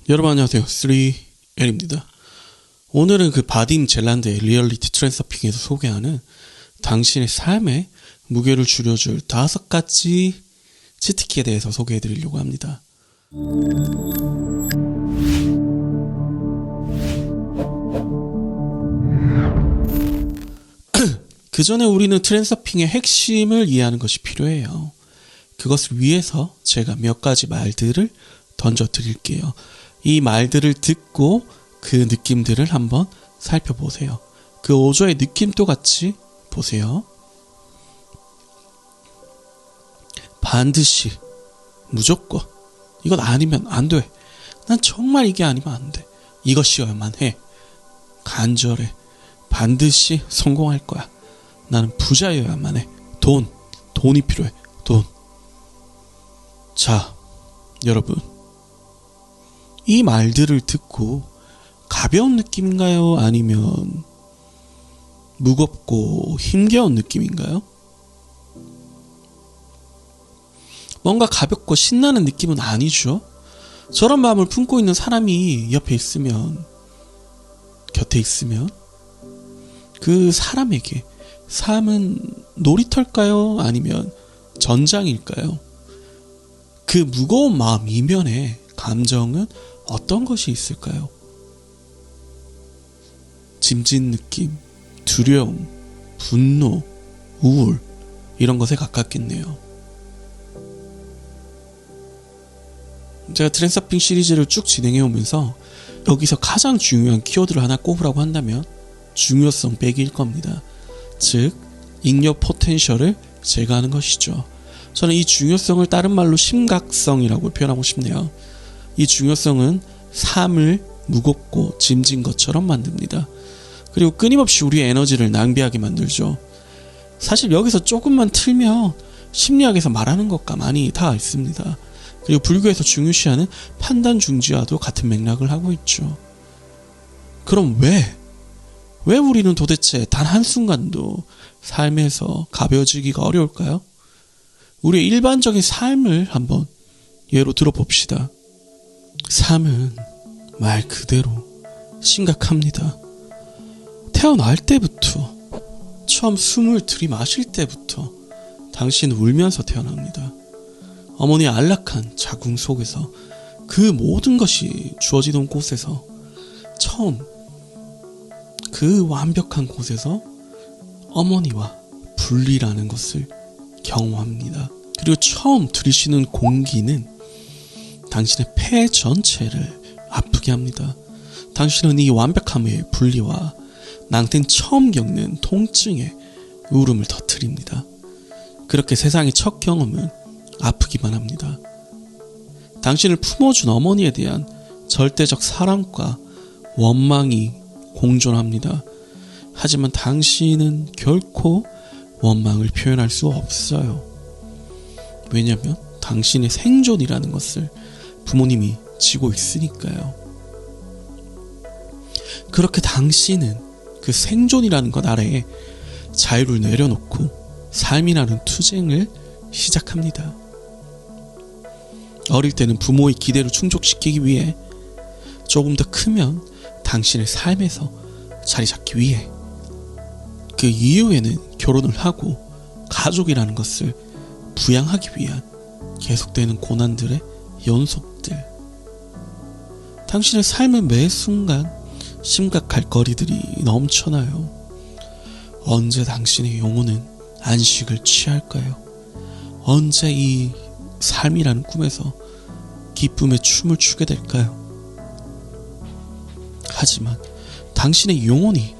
여러분 안녕하세요. 3L입니다. 오늘은 그 바딤 젤란드의 리얼리티 트랜서핑에서 소개하는 당신의 삶에 무게를 줄여줄 5가지 치트키에 대해서 소개해드리려고 합니다. 그 전에 우리는 트랜서핑의 핵심을 이해하는 것이 필요해요. 그것을 위해서 제가 몇 가지 말들을 던져드릴게요. 이 말들을 듣고 그 느낌들을 한번 살펴보세요. 그 5조의 느낌도 같이 보세요. 반드시, 무조건, 이건 아니면 안 돼. 난 정말 이게 아니면 안 돼. 이것이어야만 해. 간절해. 반드시 성공할 거야. 나는 부자여야만 해. 돈이 필요해. 돈. 자, 여러분, 이 말들을 듣고 가벼운 느낌인가요? 아니면 무겁고 힘겨운 느낌인가요? 뭔가 가볍고 신나는 느낌은 아니죠. 저런 마음을 품고 있는 사람이 옆에 있으면, 곁에 있으면 그 사람에게 삶은 놀이터일까요? 아니면 전장일까요? 그 무거운 마음 이면에 감정은 어떤 것이 있을까요? 짐진 느낌, 두려움, 분노, 우울, 이런 것에 가깝겠네요. 제가 트랜서핑 시리즈를 쭉 진행해 오면서 여기서 가장 중요한 키워드를 하나 꼽으라고 한다면 중요성 빼기일 겁니다. 즉, 잉여 포텐셜을 제거하는 것이죠. 저는 이 중요성을 다른 말로 심각성이라고 표현하고 싶네요. 이 중요성은 삶을 무겁고 짐진 것처럼 만듭니다. 그리고 끊임없이 우리의 에너지를 낭비하게 만들죠. 사실 여기서 조금만 틀면 심리학에서 말하는 것과 많이 닿아 있습니다. 그리고 불교에서 중요시하는 판단 중지와도 같은 맥락을 하고 있죠. 그럼 왜 우리는 도대체 단 한순간도 삶에서 가벼워지기가 어려울까요? 우리의 일반적인 삶을 한번 예로 들어봅시다. 삶은 말 그대로 심각합니다. 태어날 때부터, 처음 숨을 들이마실 때부터 당신은 울면서 태어납니다. 어머니의 안락한 자궁 속에서 그 모든 것이 주어지던 곳에서 처음 그 완벽한 곳에서 어머니와 분리라는 것을 경험합니다. 그리고 처음 들이쉬는 공기는 당신의 폐 전체를 아프게 합니다. 당신은 이 완벽함의 분리와 낭텐 처음 겪는 통증의 울음을 터뜨립니다. 그렇게 세상의 첫 경험은 아프기만 합니다. 당신을 품어준 어머니에 대한 절대적 사랑과 원망이 공존합니다. 하지만 당신은 결코 원망을 표현할 수 없어요. 왜냐하면 당신의 생존이라는 것을 부모님이 지고 있으니까요. 그렇게 당신은 그 생존이라는 것 아래에 자유를 내려놓고 삶이라는 투쟁을 시작합니다. 어릴 때는 부모의 기대를 충족시키기 위해, 조금 더 크면 당신의 삶에서 자리 잡기 위해, 그 이후에는 결혼을 하고 가족이라는 것을 부양하기 위한 계속되는 고난들의 연속들. 당신의 삶의 매 순간 심각할 거리들이 넘쳐나요. 언제 당신의 영혼은 안식을 취할까요? 언제 이 삶이라는 꿈에서 기쁨의 춤을 추게 될까요? 하지만 당신의 영혼이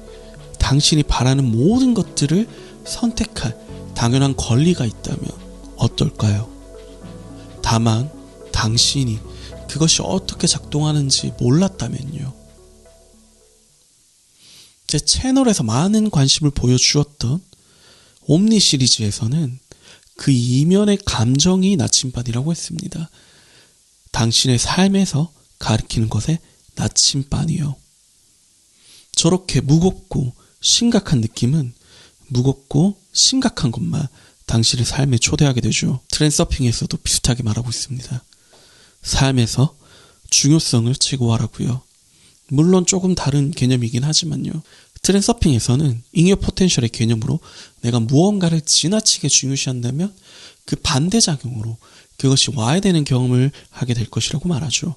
당신이 바라는 모든 것들을 선택할 당연한 권리가 있다면 어떨까요? 다만 당신이 그것이 어떻게 작동하는지 몰랐다면요. 제 채널에서 많은 관심을 보여주었던 옴니 시리즈에서는 그 이면의 감정이 나침반이라고 했습니다. 당신의 삶에서 가리키는 것의 나침반이요. 저렇게 무겁고 심각한 느낌은 무겁고 심각한 것만 당신의 삶에 초대하게 되죠. 트랜서핑에서도 비슷하게 말하고 있습니다. 삶에서 중요성을 제고하라고요. 물론 조금 다른 개념이긴 하지만요. 트랜서핑에서는 잉여 포텐셜의 개념으로 내가 무언가를 지나치게 중요시한다면 그 반대작용으로 그것이 와야 되는 경험을 하게 될 것이라고 말하죠.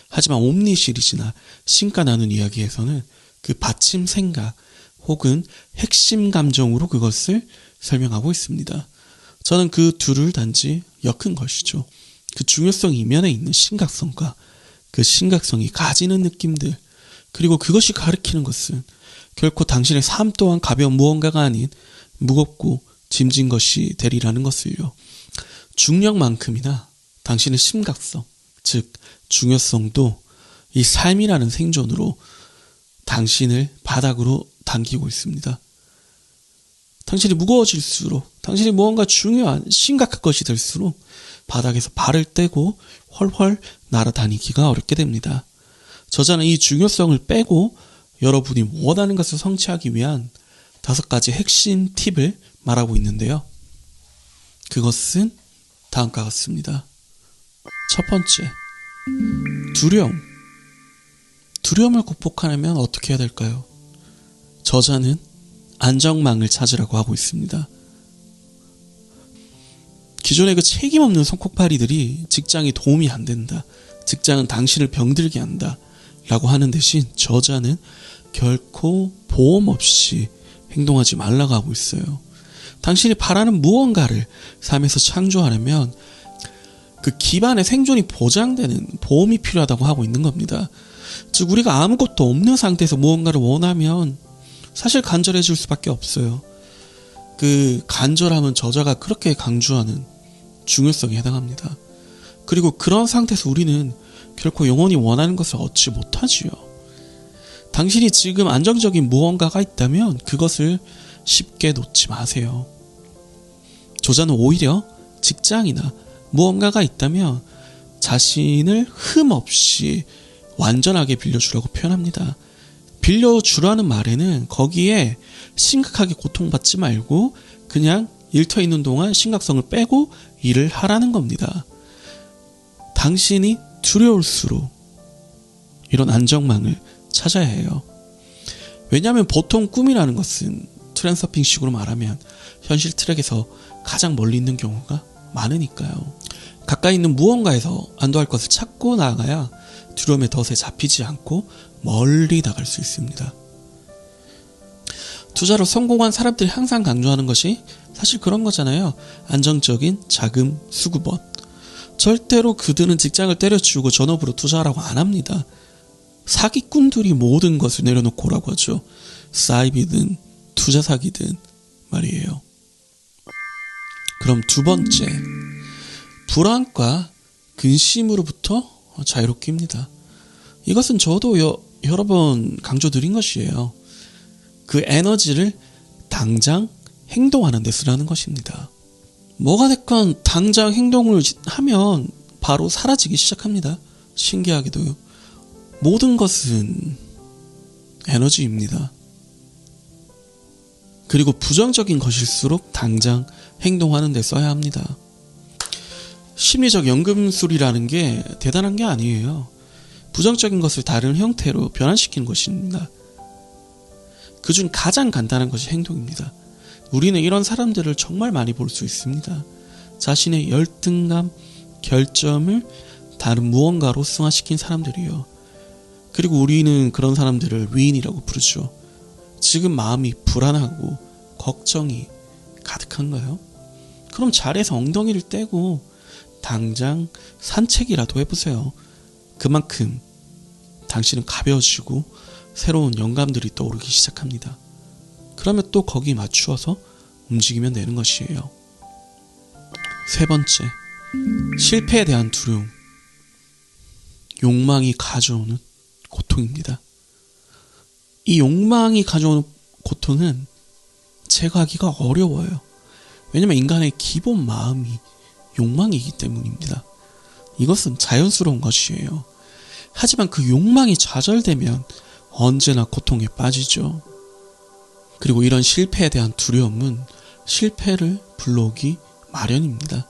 하지만 옴니 시리즈나 신과 나눈 이야기에서는 그 받침 생각 혹은 핵심 감정으로 그것을 설명하고 있습니다. 저는 그 둘을 단지 엮은 것이죠. 그 중요성 이면에 있는 심각성과 그 심각성이 가지는 느낌들, 그리고 그것이 가리키는 것은 결코 당신의 삶 또한 가벼운 무언가가 아닌 무겁고 짐진 것이 되리라는 것을요. 중력만큼이나 당신의 심각성, 즉 중요성도 이 삶이라는 생존으로 당신을 바닥으로 당기고 있습니다. 당신이 무거워질수록, 당신이 무언가 중요한 심각한 것이 될수록 바닥에서 발을 떼고 훨훨 날아다니기가 어렵게 됩니다. 저자는 이 중요성을 빼고 여러분이 원하는 것을 성취하기 위한 5가지 핵심 팁을 말하고 있는데요. 그것은 다음과 같습니다. 첫 번째, 두려움. 두려움을 극복하려면 어떻게 해야 될까요? 저자는 안정망을 찾으라고 하고 있습니다. 기존의 그 책임 없는 성폭파리들이 직장이 도움이 안 된다, 직장은 당신을 병들게 한다 라고 하는 대신 저자는 결코 보험 없이 행동하지 말라고 하고 있어요. 당신이 바라는 무언가를 삶에서 창조하려면 그 기반의 생존이 보장되는 보험이 필요하다고 하고 있는 겁니다. 즉 우리가 아무것도 없는 상태에서 무언가를 원하면 사실 간절해질 수밖에 없어요. 그 간절함은 저자가 그렇게 강조하는 중요성에 해당합니다. 그리고 그런 상태에서 우리는 결코 영원히 원하는 것을 얻지 못하지요. 당신이 지금 안정적인 무언가가 있다면 그것을 쉽게 놓지 마세요. 저자는 오히려 직장이나 무언가가 있다면 자신을 흠없이 완전하게 빌려주라고 표현합니다. 빌려주라는 말에는 거기에 심각하게 고통받지 말고 그냥 일터 있는 동안 심각성을 빼고 일을 하라는 겁니다. 당신이 두려울수록 이런 안정망을 찾아야 해요. 왜냐하면 보통 꿈이라는 것은 트랜서핑식으로 말하면 현실 트랙에서 가장 멀리 있는 경우가 많으니까요. 가까이 있는 무언가에서 안도할 것을 찾고 나아가야 두려움의 덫에 잡히지 않고 멀리 나갈 수 있습니다. 투자로 성공한 사람들이 항상 강조하는 것이 사실 그런 거잖아요. 안정적인 자금 수급원. 절대로 그들은 직장을 때려치우고 전업으로 투자하라고 안 합니다. 사기꾼들이 모든 것을 내려놓고 오라고 하죠. 사이비든 투자 사기든 말이에요. 그럼 두 번째, 불안과 근심으로부터 자유롭기입니다. 이것은 저도 여러 번 강조드린 것이에요. 그 에너지를 당장 행동하는 데 쓰라는 것입니다. 뭐가 됐건 당장 행동을 하면 바로 사라지기 시작합니다. 신기하게도요. 모든 것은 에너지입니다. 그리고 부정적인 것일수록 당장 행동하는 데 써야 합니다. 심리적 연금술이라는 게 대단한 게 아니에요. 부정적인 것을 다른 형태로 변환시키는 것입니다. 그중 가장 간단한 것이 행동입니다. 우리는 이런 사람들을 정말 많이 볼 수 있습니다. 자신의 열등감, 결점을 다른 무언가로 승화시킨 사람들이에요. 그리고 우리는 그런 사람들을 위인이라고 부르죠. 지금 마음이 불안하고 걱정이 가득한가요? 그럼 자리에서 엉덩이를 떼고 당장 산책이라도 해보세요. 그만큼 당신은 가벼워지고 새로운 영감들이 떠오르기 시작합니다. 그러면 또 거기에 맞추어서 움직이면 되는 것이에요. 세 번째, 실패에 대한 두려움. 욕망이 가져오는 고통입니다. 이 욕망이 가져오는 고통은 제거하기가 어려워요. 왜냐하면 인간의 기본 마음이 욕망이기 때문입니다. 이것은 자연스러운 것이에요. 하지만 그 욕망이 좌절되면 언제나 고통에 빠지죠. 그리고 이런 실패에 대한 두려움은 실패를 불러오기 마련입니다.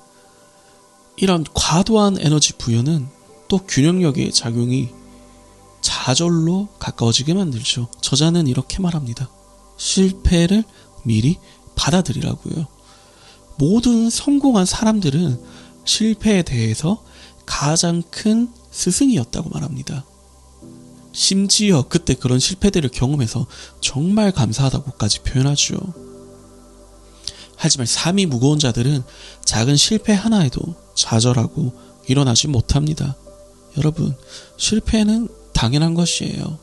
이런 과도한 에너지 부여는 또 균형력의 작용이 좌절로 가까워지게 만들죠. 저자는 이렇게 말합니다. 실패를 미리 받아들이라고요. 모든 성공한 사람들은 실패에 대해서 가장 큰 스승이었다고 말합니다. 심지어 그때 그런 실패들을 경험해서 정말 감사하다고까지 표현하죠. 하지만 삶이 무거운 자들은 작은 실패 하나에도 좌절하고 일어나지 못합니다. 여러분, 실패는 당연한 것이에요.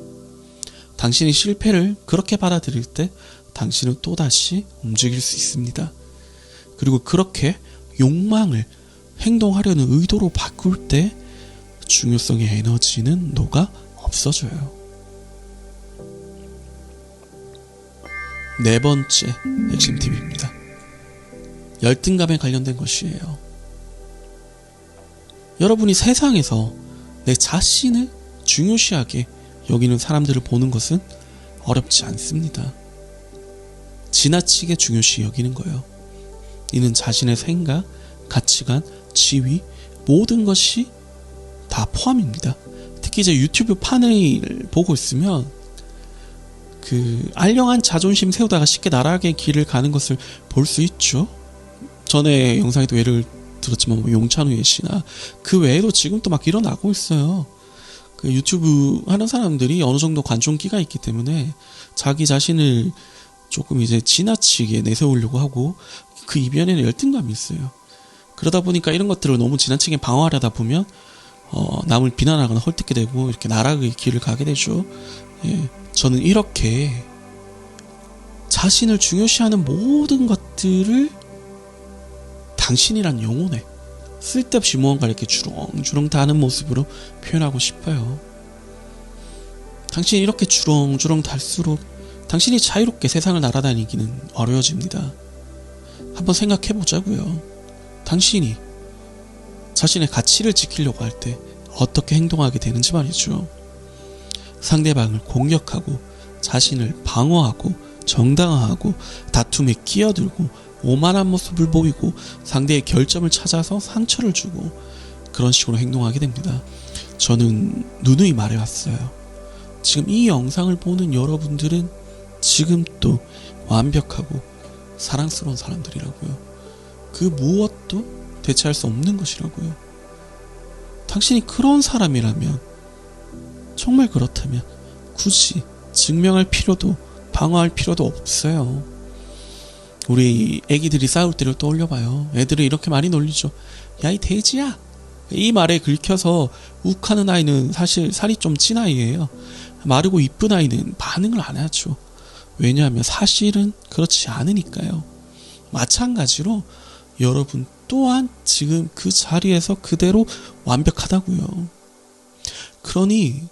당신이 실패를 그렇게 받아들일 때 당신은 또다시 움직일 수 있습니다. 그리고 그렇게 욕망을 행동하려는 의도로 바꿀 때 중요성의 에너지는 녹아 없어져요. 네 번째 핵심 팁입니다. 열등감에 관련된 것이에요. 여러분이 세상에서 내 자신을 중요시하게 여기는 사람들을 보는 것은 어렵지 않습니다. 지나치게 중요시 여기는 거예요. 이는 자신의 생각, 가치관, 지위, 모든 것이 다 포함입니다. 특히 이제 유튜브 판을 보고 있으면 알량한 자존심 세우다가 쉽게 나락의 길을 가는 것을 볼 수 있죠. 전에 영상에도 예를 들었지만 용찬우의 씨나 그 외에도 지금 또 막 일어나고 있어요. 그 유튜브 하는 사람들이 어느 정도 관종기가 있기 때문에 자기 자신을 조금 이제 지나치게 내세우려고 하고 그 이변에는 열등감이 있어요. 그러다 보니까 이런 것들을 너무 지나치게 방어하려다 보면 남을 비난하거나 헐뜯게 되고 이렇게 나락의 길을 가게 되죠. 예, 저는 이렇게 자신을 중요시하는 모든 것들을 당신이란 영혼에 쓸데없이 무언가 이렇게 주렁주렁 다는 모습으로 표현하고 싶어요. 당신이 이렇게 주렁주렁 달수록 당신이 자유롭게 세상을 날아다니기는 어려워집니다. 한번 생각해 보자고요. 당신이 자신의 가치를 지키려고 할 때 어떻게 행동하게 되는지 말이죠. 상대방을 공격하고 자신을 방어하고 정당화하고 다툼에 끼어들고 오만한 모습을 보이고 상대의 결점을 찾아서 상처를 주고 그런 식으로 행동하게 됩니다. 저는 누누이 말해왔어요. 지금 이 영상을 보는 여러분들은 지금 또 완벽하고 사랑스러운 사람들이라고요. 그 무엇도 대체할 수 없는 것이라고요. 당신이 그런 사람이라면, 정말 그렇다면 굳이 증명할 필요도 방어할 필요도 없어요. 우리 애기들이 싸울 때를 떠올려봐요. 애들은 이렇게 많이 놀리죠. 야, 이 돼지야. 이 말에 긁혀서 욱하는 아이는 사실 살이 좀 찐 아이예요. 마르고 이쁜 아이는 반응을 안 하죠. 왜냐하면 사실은 그렇지 않으니까요. 마찬가지로 여러분 또한 지금 그 자리에서 그대로 완벽하다고요. 그러니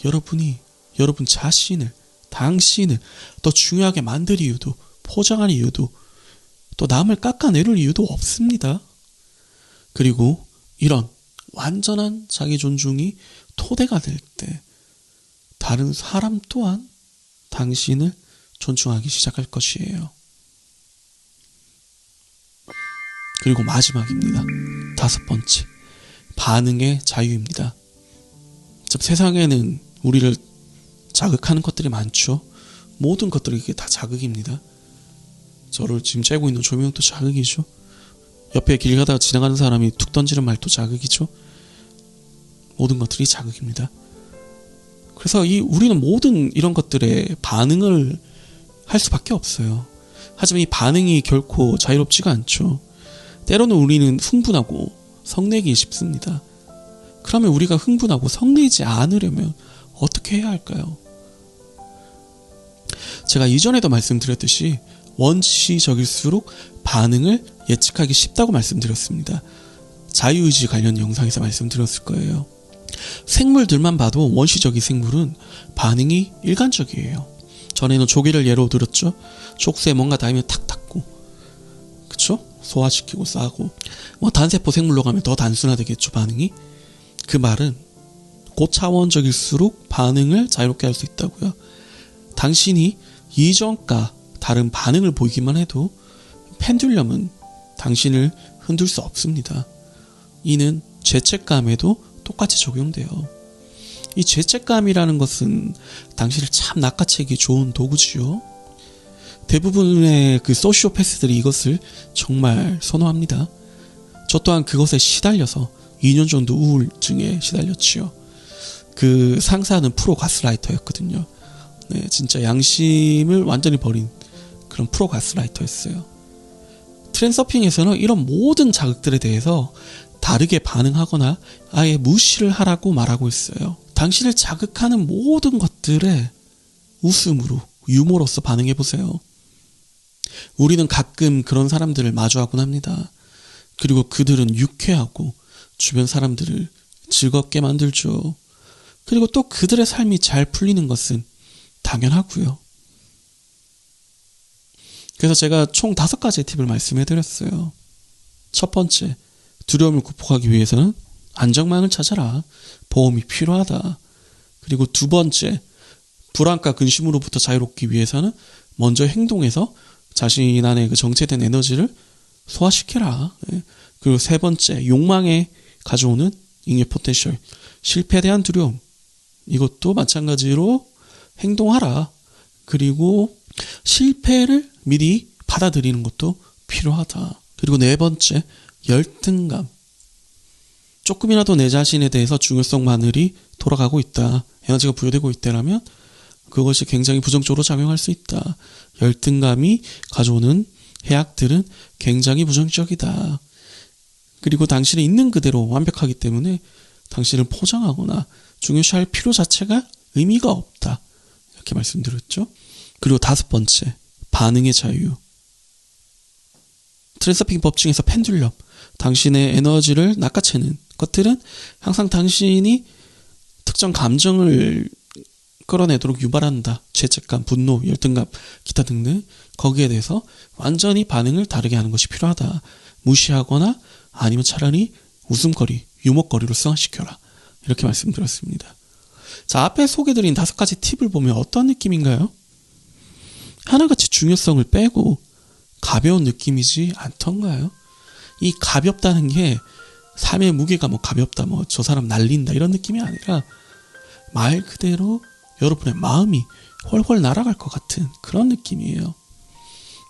여러분이 여러분 자신을, 당신을 더 중요하게 만들 이유도, 포장할 이유도, 또 남을 깎아내릴 이유도 없습니다. 그리고 이런 완전한 자기 존중이 토대가 될 때 다른 사람 또한 당신을 존중하기 시작할 것이에요. 그리고 마지막입니다. 5번째, 반응의 자유입니다. 세상에는 우리를 자극하는 것들이 많죠. 모든 것들이 이게 다 자극입니다. 저를 지금 째고 있는 조명도 자극이죠. 옆에 길 가다가 지나가는 사람이 툭 던지는 말도 자극이죠. 모든 것들이 자극입니다. 그래서 우리는 모든 이런 것들에 반응을 할 수밖에 없어요. 하지만 이 반응이 결코 자유롭지가 않죠. 때로는 우리는 흥분하고 성내기 쉽습니다. 그러면 우리가 흥분하고 성내지 않으려면 어떻게 해야 할까요? 제가 이전에도 말씀드렸듯이 원시적일수록 반응을 예측하기 쉽다고 말씀드렸습니다. 자유의지 관련 영상에서 말씀드렸을 거예요. 생물들만 봐도 원시적인 생물은 반응이 일관적이에요. 전에는 조개를 예로 들었죠. 촉수에 뭔가 닿으면 탁 닿고, 그쵸? 소화시키고 싸고, 단세포 생물로 가면 더 단순화되겠죠, 반응이. 그 말은 고차원적일수록 반응을 자유롭게 할 수 있다고요. 당신이 이전과 다른 반응을 보이기만 해도 펜듈럼은 당신을 흔들 수 없습니다. 이는 죄책감에도 똑같이 적용돼요. 이 죄책감이라는 것은 당신을 참 낚아채기 좋은 도구지요. 대부분의 그 소시오패스들이 이것을 정말 선호합니다. 저 또한 그것에 시달려서 2년 정도 우울증에 시달렸지요. 그 상사는 프로 가스라이터였거든요. 네, 진짜 양심을 완전히 버린 그런 프로 가스라이터였어요. 트랜서핑에서는 이런 모든 자극들에 대해서 다르게 반응하거나 아예 무시를 하라고 말하고 있어요. 당신을 자극하는 모든 것들에 웃음으로, 유머로서 반응해보세요. 우리는 가끔 그런 사람들을 마주하곤 합니다. 그리고 그들은 유쾌하고 주변 사람들을 즐겁게 만들죠. 그리고 또 그들의 삶이 잘 풀리는 것은 당연하고요. 그래서 제가 총 5가지의 팁을 말씀해드렸어요. 첫 번째, 두려움을 극복하기 위해서는 안정망을 찾아라. 보험이 필요하다. 그리고 두 번째, 불안과 근심으로부터 자유롭기 위해서는 먼저 행동해서 자신 안에 그 정체된 에너지를 소화시켜라. 그리고 세 번째, 욕망에 가져오는 잉여 포텐셜, 실패에 대한 두려움. 이것도 마찬가지로 행동하라. 그리고 실패를 미리 받아들이는 것도 필요하다. 그리고 네 번째, 열등감. 조금이라도 내 자신에 대해서 중요성만을이 돌아가고 있다. 에너지가 부여되고 있다라면 그것이 굉장히 부정적으로 작용할 수 있다. 열등감이 가져오는 해악들은 굉장히 부정적이다. 그리고 당신이 있는 그대로 완벽하기 때문에 당신을 포장하거나 중요시할 필요 자체가 의미가 없다. 이렇게 말씀드렸죠. 그리고 5번째, 반응의 자유. 트랜서핑 법칙에서 펜듈럼, 당신의 에너지를 낚아채는 것들은 항상 당신이 특정 감정을 끌어내도록 유발한다. 죄책감, 분노, 열등감, 기타 등등 거기에 대해서 완전히 반응을 다르게 하는 것이 필요하다. 무시하거나 아니면 차라리 웃음거리, 유머거리로 승화시켜라. 이렇게 말씀드렸습니다. 자, 앞에 소개드린 5가지 팁을 보면 어떤 느낌인가요? 하나같이 중요성을 빼고 가벼운 느낌이지 않던가요? 이 가볍다는 게 삶의 무게가 가볍다, 저 사람 날린다 이런 느낌이 아니라 말 그대로 여러분의 마음이 훨훨 날아갈 것 같은 그런 느낌이에요.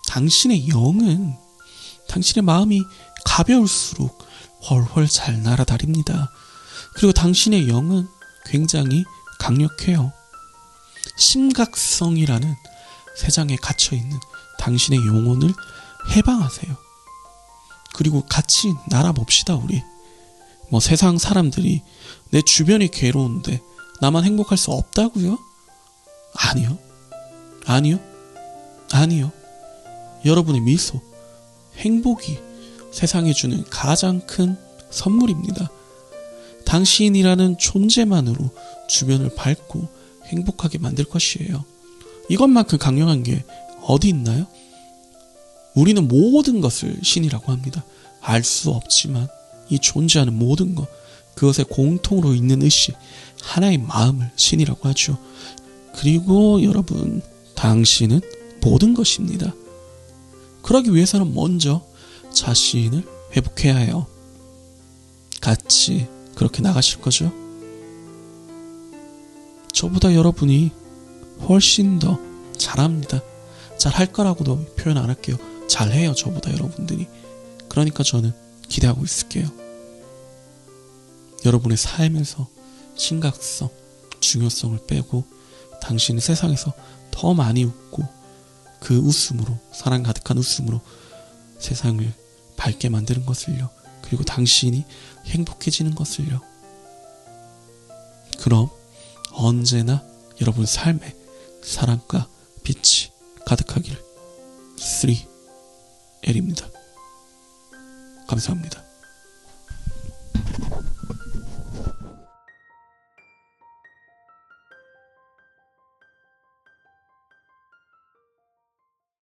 당신의 영은 당신의 마음이 가벼울수록 훨훨 잘 날아다닙니다. 그리고 당신의 영은 굉장히 강력해요. 심각성이라는 세상에 갇혀있는 당신의 영혼을 해방하세요. 그리고 같이 날아봅시다. 우리 세상 사람들이 내 주변이 괴로운데 나만 행복할 수 없다고요? 아니요. 여러분의 미소, 행복이 세상에 주는 가장 큰 선물입니다. 당신이라는 존재만으로 주변을 밝고 행복하게 만들 것이에요. 이것만큼 강력한 게 어디 있나요? 우리는 모든 것을 신이라고 합니다. 알 수 없지만 이 존재하는 모든 것, 그것에 공통으로 있는 의식, 하나의 마음을 신이라고 하죠. 그리고 여러분, 당신은 모든 것입니다. 그러기 위해서는 먼저 자신을 회복해야 해요. 같이 그렇게 나가실 거죠? 저보다 여러분이 훨씬 더 잘합니다. 잘할 거라고도 표현 안 할게요. 잘해요, 저보다 여러분들이. 그러니까 저는 기대하고 있을게요. 여러분의 삶에서 심각성, 중요성을 빼고 당신이 세상에서 더 많이 웃고 그 웃음으로, 사랑 가득한 웃음으로 세상을 밝게 만드는 것을요. 그리고 당신이 행복해지는 것을요. 그럼 언제나 여러분 삶에 사랑과 빛이 가득하기를. 3L입니다. 감사합니다.